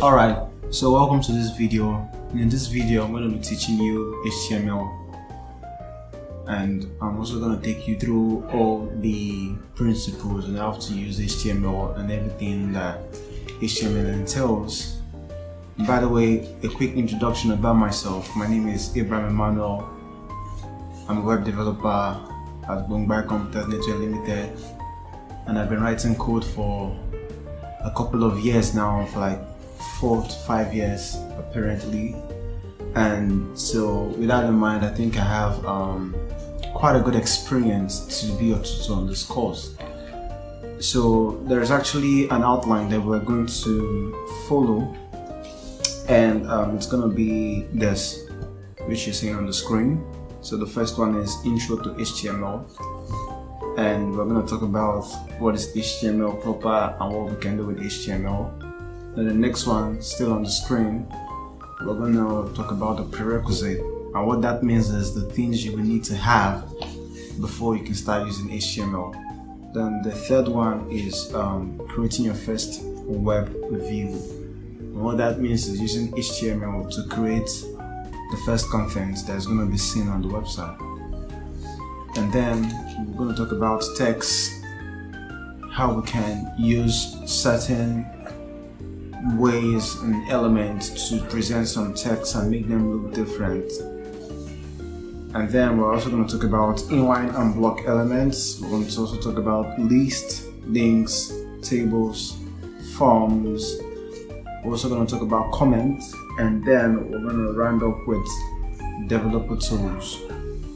Alright, so welcome to this video. In this video I'm going to be teaching you HTML, and I'm also going to take you through all the principles and how to use HTML and everything that HTML entails. By the way, a quick introduction about myself. My name is Abraham Emmanuel. I'm a web developer at Boombai Computers Network Limited, and I've been writing code for a couple of years now, for like 4 to 5 years apparently. And so with that in mind, I think I have quite a good experience to be a tutor on this course. So there's actually an outline that we're going to follow, and it's going to be this, which you're seeing on the screen. So the first one is Intro to HTML, and we're going to talk about what is HTML proper and what we can do with HTML. Then the next one, still on the screen, we're going to talk about the prerequisite, and what that means is the things you will need to have before you can start using HTML. Then the third one is creating your first web view, and what that means is using HTML to create the first content that's going to be seen on the website. And then we're going to talk about text, how we can use certain ways and elements to present some text and make them look different. And then we're also going to talk about inline and block elements. We're going to also talk about lists, links, tables, forms. We're also going to talk about comments, and then we're going to round up with developer tools.